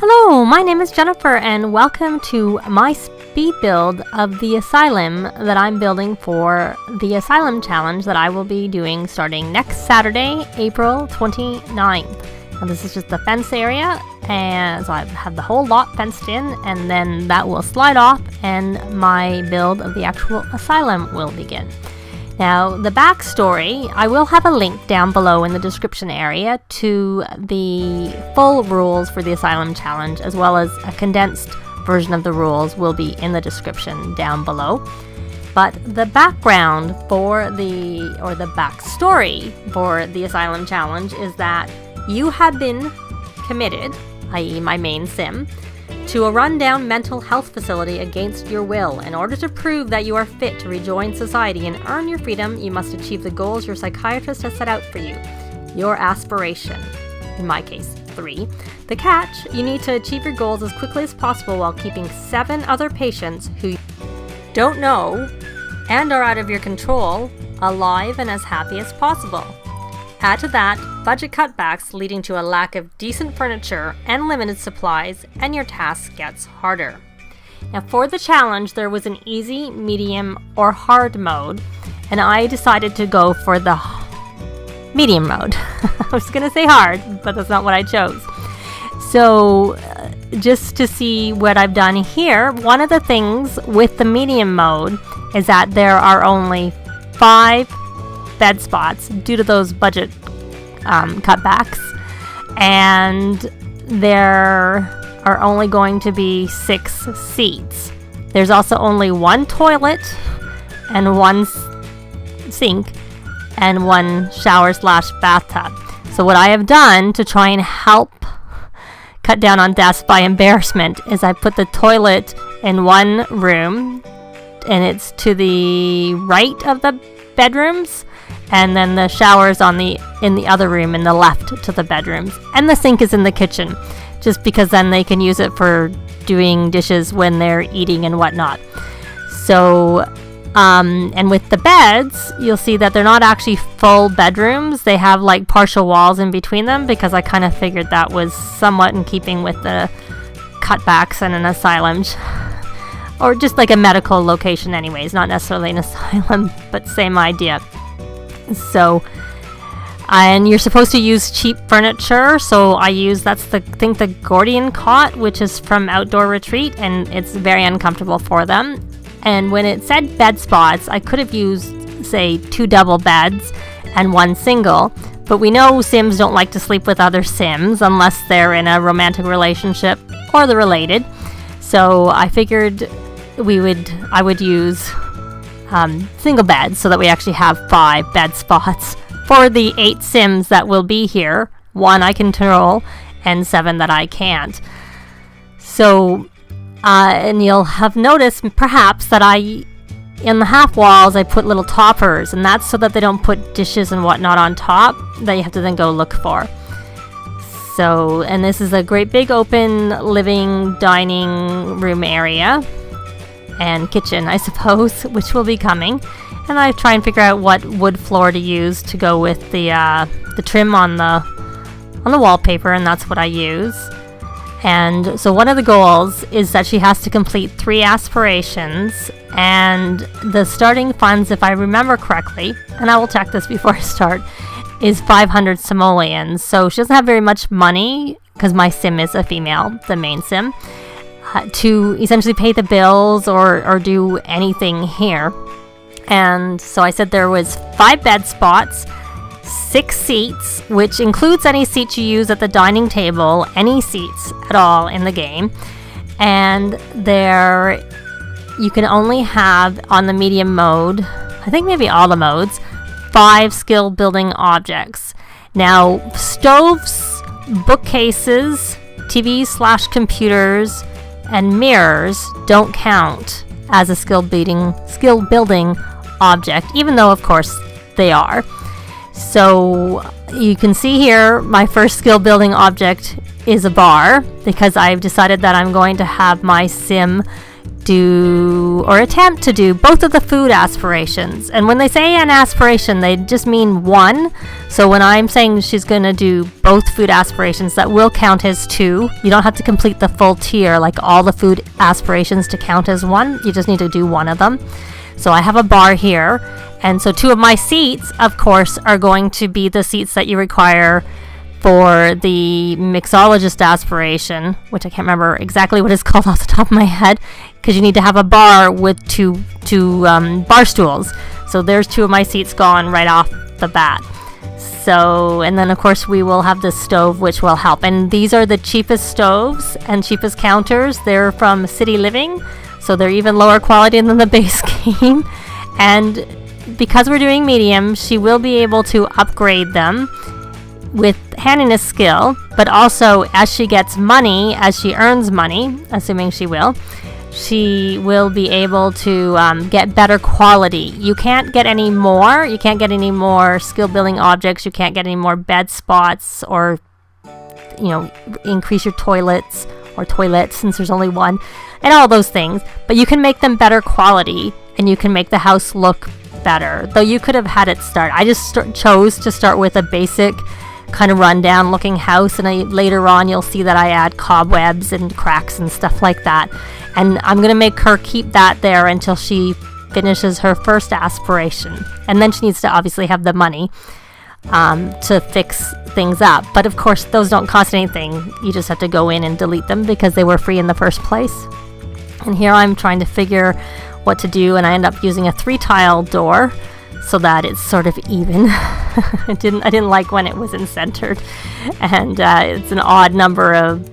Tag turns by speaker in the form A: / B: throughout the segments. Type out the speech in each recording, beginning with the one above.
A: Hello, my name is Jennifer and welcome to my speed build of the Asylum that I'm building for the Asylum challenge that I will be doing starting next Saturday, April 29th. Now this is just the fence area, and so I have the whole lot fenced in, and then that will slide off and my build of the actual Asylum will begin. Now, the backstory, I will have a link down below in the description area to the full rules for the Asylum challenge, as well as a condensed version of the rules will be in the description down below. But the background for the backstory for the Asylum challenge is that you have been committed, i.e. my main sim, to a rundown mental health facility against your will. In order to prove that you are fit to rejoin society and earn your freedom, you must achieve the goals your psychiatrist has set out for you. Your aspiration, in my case, 3. The catch, you need to achieve your goals as quickly as possible while keeping 7 other patients who you don't know and are out of your control alive and as happy as possible. Add to that budget cutbacks leading to a lack of decent furniture and limited supplies, and your task gets harder. Now for the challenge, there was an easy, medium, or hard mode, and I decided to go for the medium mode. I was going to say hard, but that's not what I chose. So just to see what I've done here, one of the things with the medium mode is that there are only 5 bed spots due to those budget cutbacks, and there are only going to be 6 seats. There's also only 1 toilet and 1 sink and 1 shower/bathtub. So what I have done to try and help cut down on deaths by embarrassment is I put the toilet in one room, and it's to the right of the bedrooms, and then the shower's in the other room in the left to the bedrooms, and the sink is in the kitchen, just because then they can use it for doing dishes when they're eating and whatnot. So and with the beds, you'll see that they're not actually full bedrooms. They have like partial walls in between them, because I kind of figured that was somewhat in keeping with the cutbacks in an asylum, or just like a medical location anyways, not necessarily an asylum, but same idea. So, and you're supposed to use cheap furniture, so I use, the Gordian cot, which is from Outdoor Retreat, and it's very uncomfortable for them. And when it said bed spots, I could have used, say, 2 double beds and 1 single, but we know Sims don't like to sleep with other Sims unless they're in a romantic relationship or they're related. So I figured I would use single beds, so that we actually have 5 bed spots for the 8 Sims that will be here. 1 I can control and 7 that I can't. So and you'll have noticed perhaps that in the half walls I put little toppers, and that's so that they don't put dishes and whatnot on top that you have to then go look for. So, and this is a great big open living dining room area and kitchen, I suppose, which will be coming. And I try and figure out what wood floor to use to go with the trim on the wallpaper, and that's what I use. And so one of the goals is that she has to complete 3 aspirations, and the starting funds, if I remember correctly, and I will check this before I start, is 500 simoleons. So she doesn't have very much money, because my sim is a female, the main sim, to essentially pay the bills or do anything here. And so I said there was 5 bed spots, 6 seats, which includes any seats you use at the dining table, any seats at all in the game. And there you can only have, on the medium mode, I think maybe all the modes, 5 skill building objects. Now, stoves, bookcases, TVs/computers, and mirrors don't count as a skill building object, even though of course they are. So you can see here my first skill building object is a bar, because I've decided that I'm going to have my sim do or attempt to do both of the food aspirations. And when they say an aspiration, they just mean one. So when I'm saying she's going to do both food aspirations, that will count as 2. You don't have to complete the full tier, like all the food aspirations, to count as 1. You just need to do one of them. So I have a bar here, and so 2 of my seats, of course, are going to be the seats that you require for the mixologist aspiration, which I can't remember exactly what it's called off the top of my head, because you need to have a bar with two bar stools. So there's 2 of my seats gone right off the bat. So, and then of course we will have the stove, which will help. And these are the cheapest stoves and cheapest counters. They're from City Living, so they're even lower quality than the base game. And because we're doing medium, she will be able to upgrade them with handiness skill, but also as she gets money, as she earns money, assuming she will be able to get better quality. You can't get any more. You can't get any more skill building objects. You can't get any more bed spots, or increase your toilets or toilet, since there's only one, and all those things. But you can make them better quality, and you can make the house look better. Though you could have had it start. I just chose to start with a basic kind of rundown looking house, and later on you'll see that I add cobwebs and cracks and stuff like that, and I'm gonna make her keep that there until she finishes her first aspiration, and then she needs to obviously have the money to fix things up. But of course those don't cost anything. You just have to go in and delete them because they were free in the first place. And here I'm trying to figure what to do, and I end up using a 3-tile door so that it's sort of even. I didn't like when it wasn't centered, and it's an odd number of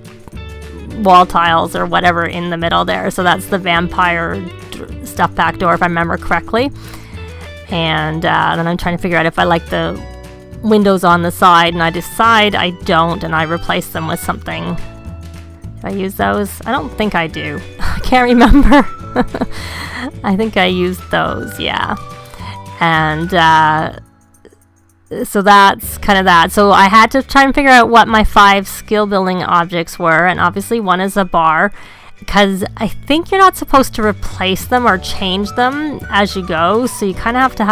A: wall tiles or whatever in the middle there. So that's the vampire stuff back door, if I remember correctly. And then I'm trying to figure out if I like the windows on the side, and I decide I don't, and I replace them with something. Do I use those? I don't think I do. I can't remember. I think I used those, yeah. And so that's kind of that. So I had to try and figure out what my 5 skill building objects were, and obviously one is a bar, because I think you're not supposed to replace them or change them as you go. So you kind of have to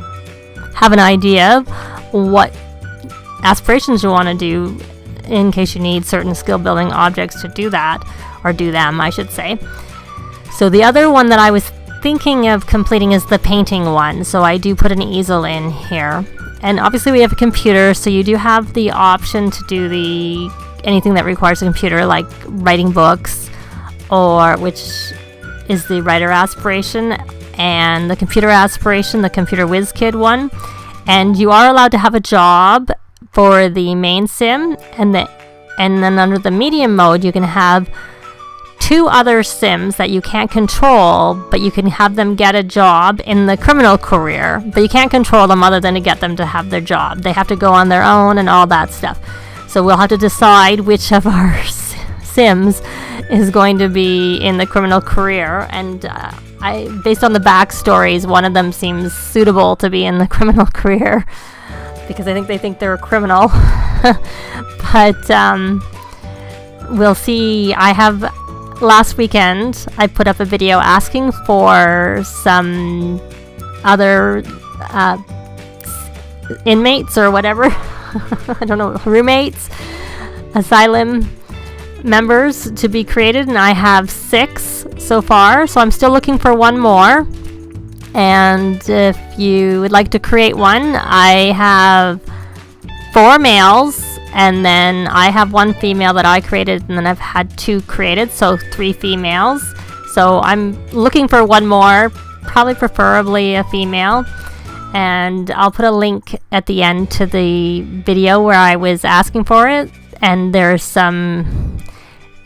A: have an idea of what aspirations you want to do in case you need certain skill building objects to do that, or do them, I should say. So the other one that I was thinking of completing is the painting one. So I do put an easel in here, and obviously we have a computer, so you do have the option to do anything that requires a computer, like writing books, or which is the writer aspiration, and the computer aspiration, the computer whiz kid one. And you are allowed to have a job for the main sim, and then under the medium mode you can have 2 other sims that you can't control, but you can have them get a job in the criminal career, but you can't control them other than to get them to have their job. They have to go on their own and all that stuff. So we'll have to decide which of our sims is going to be in the criminal career, and based on the backstories, one of them seems suitable to be in the criminal career, because I think they think they're a criminal. But we'll see. Last weekend, I put up a video asking for some other inmates or whatever. I don't know, roommates, Asylum members to be created, and I have 6 so far. So I'm still looking for one more. And if you would like to create one, I have 4 males. And then I have 1 female that I created, and then I've had 2 created, so 3 females. So I'm looking for one more, probably preferably a female. And I'll put a link at the end to the video where I was asking for it. And there's some,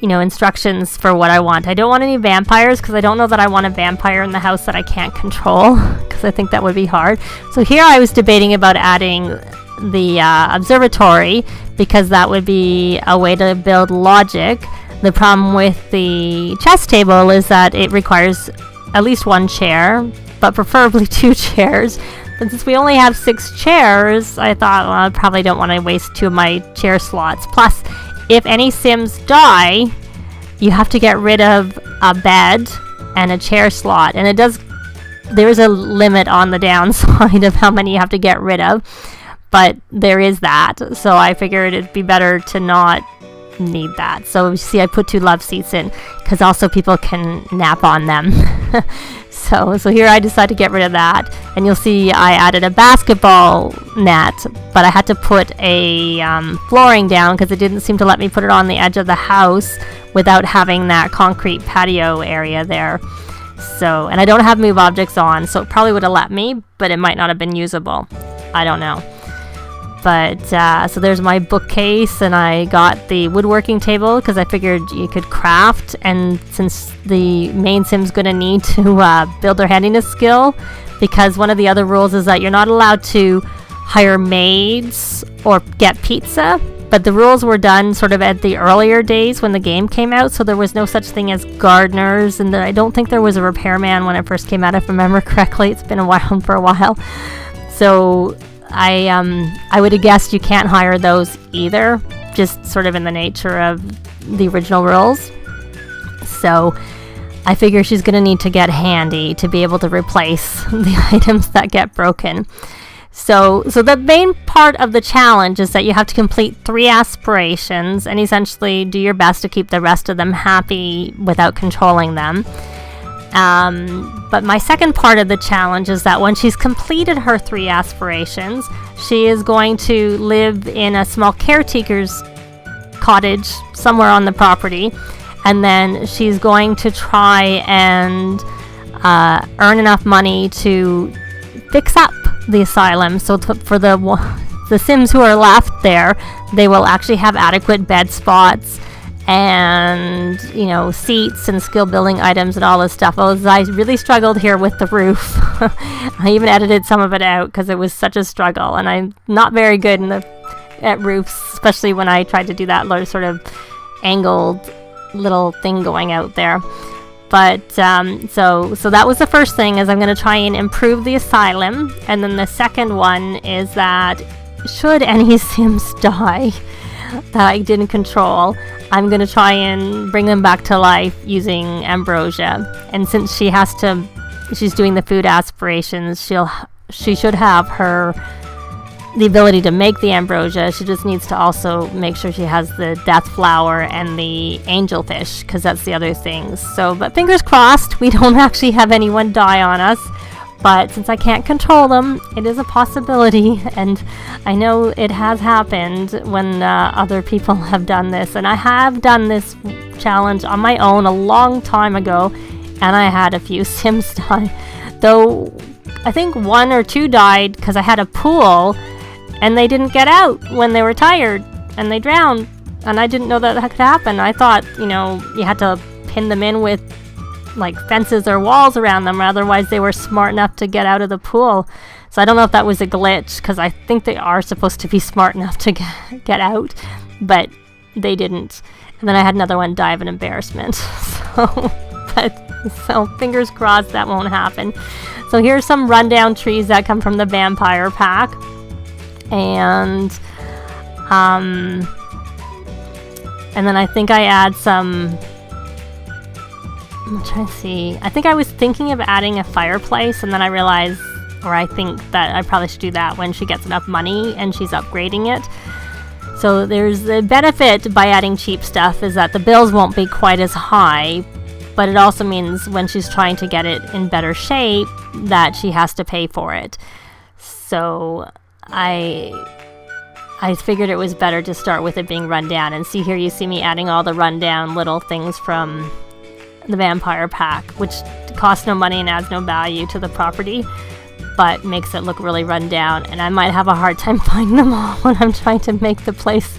A: instructions for what I want. I don't want any vampires, because I don't know that I want a vampire in the house that I can't control, because I think that would be hard. So here I was debating about adding the observatory, because that would be a way to build logic. The problem with the chess table is that it requires at least 1 chair, but preferably 2 chairs. But since we only have 6 chairs, I thought, well, I probably don't want to waste 2 of my chair slots. Plus, if any sims die, you have to get rid of a bed and a chair slot. And there is a limit on the downside of how many you have to get rid of, but there is that. So I figured it'd be better to not need that. So you see, I put 2 love seats in because also people can nap on them. So here I decided to get rid of that, and you'll see I added a basketball net, but I had to put a flooring down because it didn't seem to let me put it on the edge of the house without having that concrete patio area there. So, and I don't have move objects on, so it probably would have let me, but it might not have been usable. I don't know. But so there's my bookcase, and I got the woodworking table because I figured you could craft, and since the main sim's going to need to build their handiness skill, because one of the other rules is that you're not allowed to hire maids or get pizza, but the rules were done sort of at the earlier days when the game came out, so there was no such thing as gardeners, and I don't think there was a repairman when it first came out, if I remember correctly. It's been for a while. So I would have guessed you can't hire those either, just sort of in the nature of the original rules. So I figure she's going to need to get handy to be able to replace the items that get broken. So the main part of the challenge is that you have to complete 3 aspirations and essentially do your best to keep the rest of them happy without controlling them. But my second part of the challenge is that when she's completed her 3 aspirations, she is going to live in a small caretaker's cottage somewhere on the property, and then she's going to try and earn enough money to fix up the asylum. So for the Sims who are left there, they will actually have adequate bed spots and, you know, seats and skill building items and all this stuff. I really struggled here with the roof. I even edited some of it out because it was such a struggle, and I'm not very good at roofs, especially when I tried to do that sort of angled little thing going out there. But so that was the first thing, is I'm going to try and improve the asylum. And then the second one is that should any Sims die that I didn't control, I'm going to try and bring them back to life using ambrosia. And since she's doing the food aspirations, she should have the ability to make the ambrosia. She just needs to also make sure she has the death flower and the angelfish, because that's the other things. So, but fingers crossed, we don't actually have anyone die on us. But since I can't control them, it is a possibility, and I know it has happened when other people have done this. And I have done this challenge on my own a long time ago, and I had a few Sims die. Though I think 1 or 2 died because I had a pool, and they didn't get out when they were tired, and they drowned. And I didn't know that could happen. I thought, you had to pin them in with like fences or walls around them, or otherwise they were smart enough to get out of the pool. So I don't know if that was a glitch, because I think they are supposed to be smart enough to get out, but they didn't. And then I had another one die of an embarrassment. So fingers crossed that won't happen. So here's some rundown trees that come from the vampire pack, and then I think I add some. I'm trying to see. I think I was thinking of adding a fireplace, and then I realized, or I think that I probably should do that when she gets enough money and she's upgrading it. So there's the benefit by adding cheap stuff is that the bills won't be quite as high, but it also means when she's trying to get it in better shape that she has to pay for it. So I figured it was better to start with it being run down. And see here, you see me adding all the rundown little things from the vampire pack, which costs no money and adds no value to the property, but makes it look really run down. And I might have a hard time finding them all when I'm trying to make the place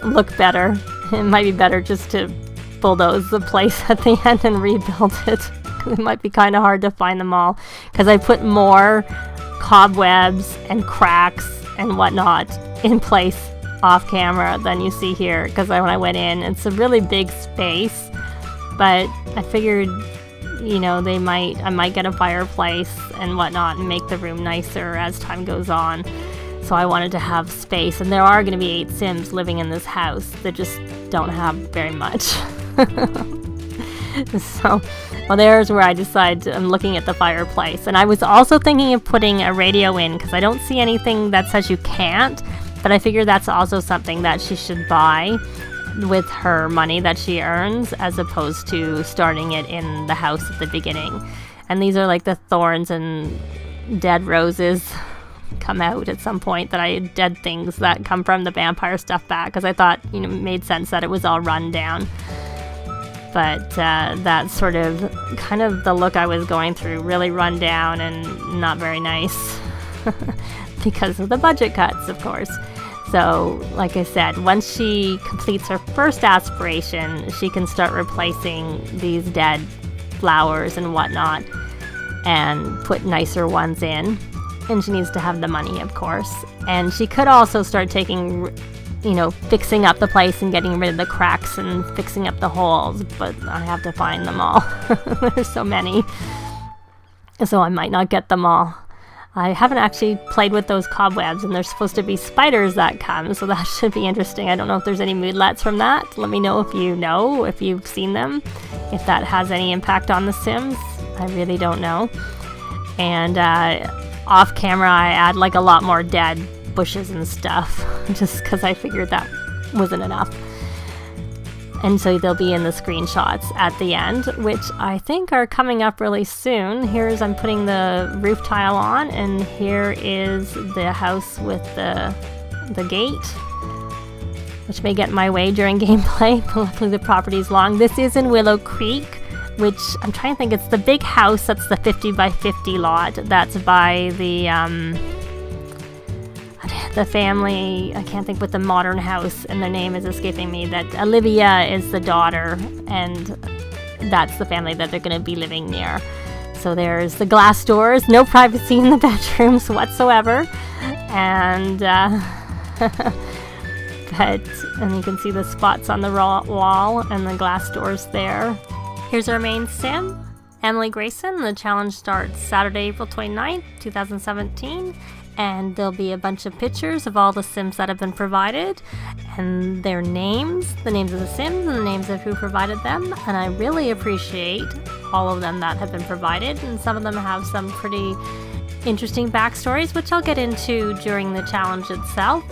A: look better. It might be better just to bulldoze the place at the end and rebuild it. It might be kind of hard to find them all, because I put more cobwebs and cracks and whatnot in place off camera than you see here, because when I went in, it's a really big space. But I figured, I might get a fireplace and whatnot and make the room nicer as time goes on. So I wanted to have space, and there are going to be 8 Sims living in this house that just don't have very much. So, well, there's where I decide I'm looking at the fireplace. And I was also thinking of putting a radio in because I don't see anything that says you can't. But I figure that's also something that she should buy with her money that she earns, as opposed to starting it in the house at the beginning. And these are like the thorns and dead roses come out at some point, that I dead things that come from the vampire stuff back, because I thought, it made sense that it was all run down. But that's sort of kind of the look I was going through, really run down and not very nice because of the budget cuts, of course. So, like I said, once she completes her first aspiration, she can start replacing these dead flowers and whatnot and put nicer ones in. And she needs to have the money, of course. And she could also start taking, fixing up the place and getting rid of the cracks and fixing up the holes. But I have to find them all. There's so many. So I might not get them all. I haven't actually played with those cobwebs, and there's supposed to be spiders that come, so that should be interesting. I don't know if there's any moodlets from that. Let me know if you've seen them, if that has any impact on the Sims. I really don't know. And off camera, I add like a lot more dead bushes and stuff, just because I figured that wasn't enough. And so they'll be in the screenshots at the end, which I think are coming up really soon. I'm putting the roof tile on, and here is the house with the gate, which may get in my way during gameplay, but luckily the property's long. This is in Willow Creek, which I'm trying to think, it's the big house that's the 50 by 50 lot. That's by the family, I can't think what the modern house, and their name is escaping me, that Olivia is the daughter, and that's the family that they're going to be living near. So there's the glass doors, no privacy in the bedrooms whatsoever, and and you can see the spots on the wall and the glass doors there. Here's our main sim, Emily Grayson. The challenge starts Saturday, April 29th, 2017. And there'll be a bunch of pictures of all the Sims that have been provided, and their names, the names of the Sims, and the names of who provided them. And I really appreciate all of them that have been provided, and some of them have some pretty interesting backstories, which I'll get into during the challenge itself.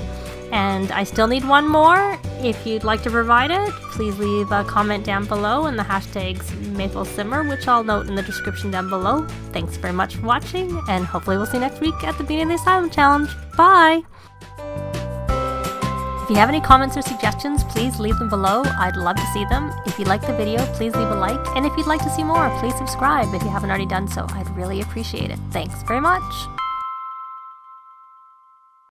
A: And I still need one more. If you'd like to provide it, please leave a comment down below in the hashtags MapleSimmer, which I'll note in the description down below. Thanks very much for watching, and hopefully we'll see you next week at the beginning of the Asylum Challenge. Bye! If you have any comments or suggestions, please leave them below. I'd love to see them. If you like the video, please leave a like. And if you'd like to see more, please subscribe if you haven't already done so. I'd really appreciate it. Thanks very much!